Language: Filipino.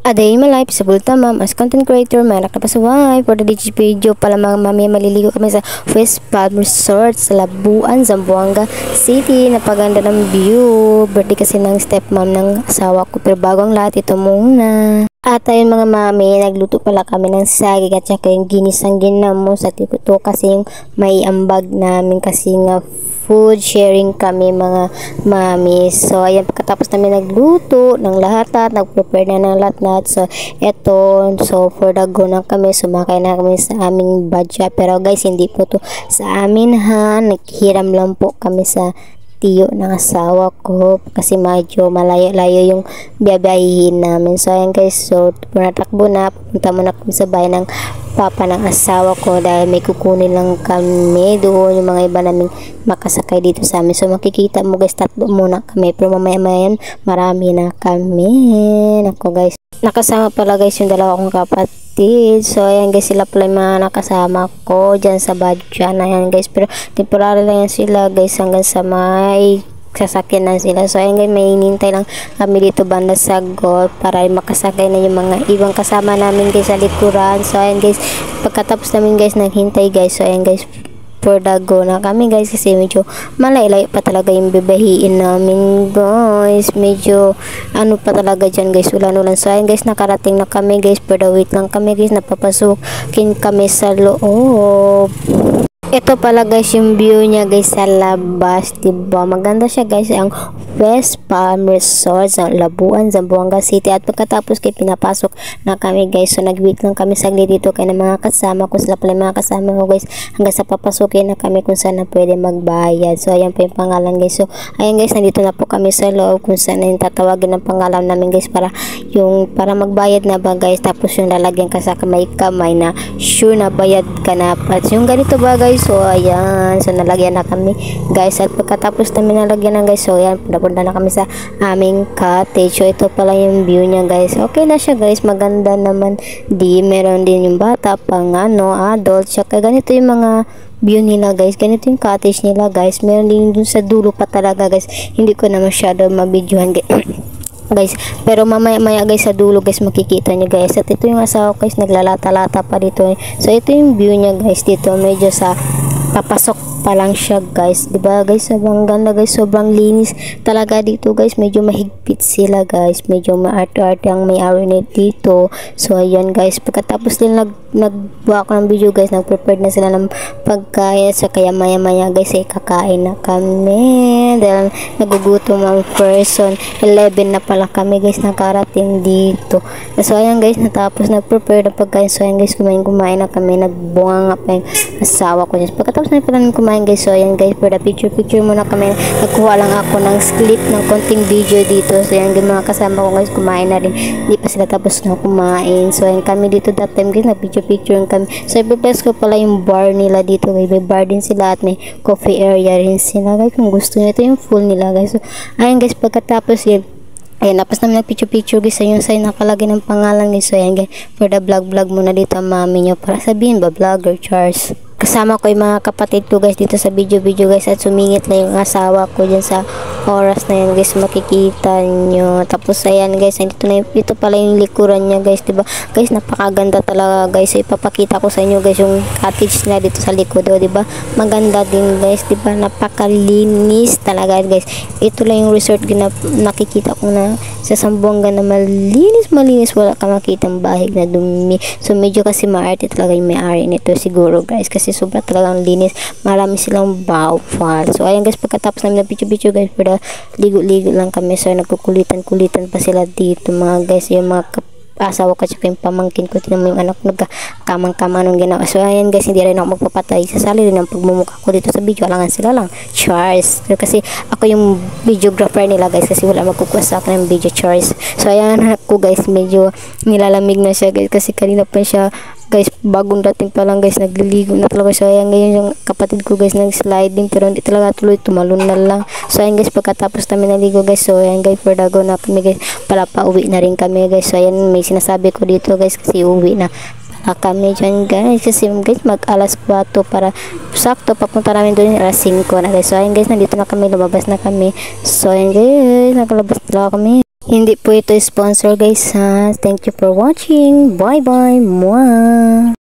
A day in my life sa Bulta Ma'am as content creator, may anak na pasaway. For the digit video pala mga mami, maliligo kami sa West Palm Resort sa Labuan, Zamboanga City. Napaganda ng view. Birthday kasi ng stepmom ng asawa ko. Pero bago ang lahat, ito muna. At ayun mga mami, nagluto pala kami ng saging at saka yung ginisang ginamo sa tikuto kasi yung may ambag namin kasi nga food sharing kami mga mami. So ayan, pagkatapos namin nagluto ng lahat at nag-prepare na ng lahat. So eto, so for the go na kami, sumakay na kami sa aming budget. Pero guys, hindi po to sa amin ha, naghiram lang po kami sa tiyo ng asawa ko kasi medyo malayo-layo yung biyabiyahin namin. So ayan guys, so natakbo na, pupunta muna kami sa bahay ng papa ng asawa ko dahil may kukunin lang kami doon, yung mga iba naming makasakay dito sa amin. So makikita mo guys, tatlo muna kami pero mamaya-maya marami na kami. Ako guys, nakasama pala guys yung dalawa kong kapatid. So ayan guys, sila pala yung mga nakasama ko dyan sa Badyan. Ayan guys, pero temporary lang yan sila guys hanggang sa may sasakyan na sila. So ayan guys, may hinintay lang kami dito banda sa golf para makasakay na yung mga ibang kasama namin guys sa likuran. So ayan guys, pagkatapos namin guys naghintay guys, so ayan guys, for the go na kami guys kasi medyo malay-lay pa talaga yung bibahiin namin guys. Medyo ano pa talaga dyan guys, ulan-ulan. So ayan guys, nakarating na kami guys, for the wait lang kami guys, napapasukin kami sa loob. Ito pala guys yung view niya guys sa labas, diba? Maganda siya guys, ang West Palm Resort sa Labuan, Zamboanga City. At pagkatapos kay pinapasok na kami guys, so nag-wait lang kami saglit dito kay na mga kasama ko, sila pala mga kasama ko guys, hanggang sa papasukin na kami kung saan na pwede magbayad. So ayan po yung pangalan guys. So ayan guys, nandito na po kami sa loob kung saan na yung tatawagin ng pangalan namin guys para magbayad na ba guys, tapos yung lalagyan ka sa kamay na sure na bayad ka na. At yung ganito ba guys, so ayan, so nalagyan na kami guys. At pagkatapos namin nalagyan na guys, so ayan, napunta na kami sa aming cottage. So ito pala yung view niya guys. Okay na siya guys, maganda naman. Meron din yung bata pang adult. Tsaka ganito yung mga view nila guys, ganito yung cottage nila guys. Meron din dun sa dulo pa talaga guys, hindi ko na masyado mabidyohan guys, pero mamaya guys sa dulo guys makikita nyo guys. At ito yung asawa guys, naglalata-lata pa dito. So ito yung view niya guys dito, medyo sa papasok pa lang siya guys, diba guys, sobrang ganda guys, sobrang linis talaga dito guys. Medyo mahigpit sila guys, medyo maarte-arte ang may-ari dito. So ayan guys, pagkatapos din nagbuha ko ng video guys, nag-prepare na sila ng pagkain. So kaya maya-maya guys ay kakain na kami dahil nagugutom ang person. 11 na pala kami guys nakarating dito. So ayan guys, natapos nag-prepare ng pagkain. So ayan guys, kumain na kami, nagbunga nga pa yung asawa ko guys. Pagkatapos na pala ng kumain guys, so ayan guys, for the picture muna kami. Nagkuha lang ako ng clip ng konting video dito. So ayan guys, mga kasama ko guys, kumain na rin, hindi pa sila tapos na kumain. So ayan kami dito that time guys, nag-picture kami. So ipipress ko pala yung bar nila dito guys, may bar din sila at may coffee area rin sila guys kung gusto nyo. Ito yung full nila guys. So ayan guys, pagkatapos yun, ayan, tapos namin nag-picture guys, yung sign nakalagay ng pangalan guys. So ayan guys, for the vlog muna dito mami nyo para sabihin ba vlogger Charles. Kasama ko yung mga kapatid ko guys dito sa video guys, at sumingit na yung asawa ko dyan sa oras na yun guys, makikita nyo. Tapos ayan guys, dito pala yung likuran niya guys, diba guys, napakaganda talaga guys. So ipapakita ko sa inyo guys yung cottage na dito sa likod, diba maganda din guys, diba napakalinis talaga guys. Ito lang yung resort na nakikita ko na sa Zamboanga na malinis, wala ka makitang bahig na dumi. So medyo kasi maarte talaga yung may-ari nito siguro guys, kasi sobra talagang linis, marami silang bawal. So ayan guys, pagkatapos namin ng picture guys, pero ligo-ligo lang kami. So nagkukulitan pa sila dito mga guys, yung mga asawa ko at yung pamangkin ko. Tinan mo yung anak nagkamang-kama nung ginawa. So ayan guys, hindi rin ako magpapatay, sasali rin ang pagmumukha ko dito sa video, alangan sila lang Charles, kasi ako yung videographer nila guys, kasi wala magkukuha sa akin ng video Charles. So ayan, anak ko guys, medyo nilalamig na siya guys, kasi kanina pa siya guys, bagong dating pa lang guys, nagliligo na talaga. So ayan ngayon yung kapatid ko guys, nag-sliding pero hindi talaga tuloy, tumalon na lang. So ayan guys, pagkatapos namin naligo guys, so ayan guys, for the go na kami guys, para pauwi na rin kami guys. So ayan, may sinasabi ko dito guys, kasi uwi na kami dyan guys, kasi guys mag alas 4 para sakto papunta namin doon alas 5 na guys. So ayan guys, nandito na kami, lumabas na kami. So ayan guys, nakalabas na kami. Hindi po ito sponsor guys ha. Thank you for watching. Bye bye. Mwah.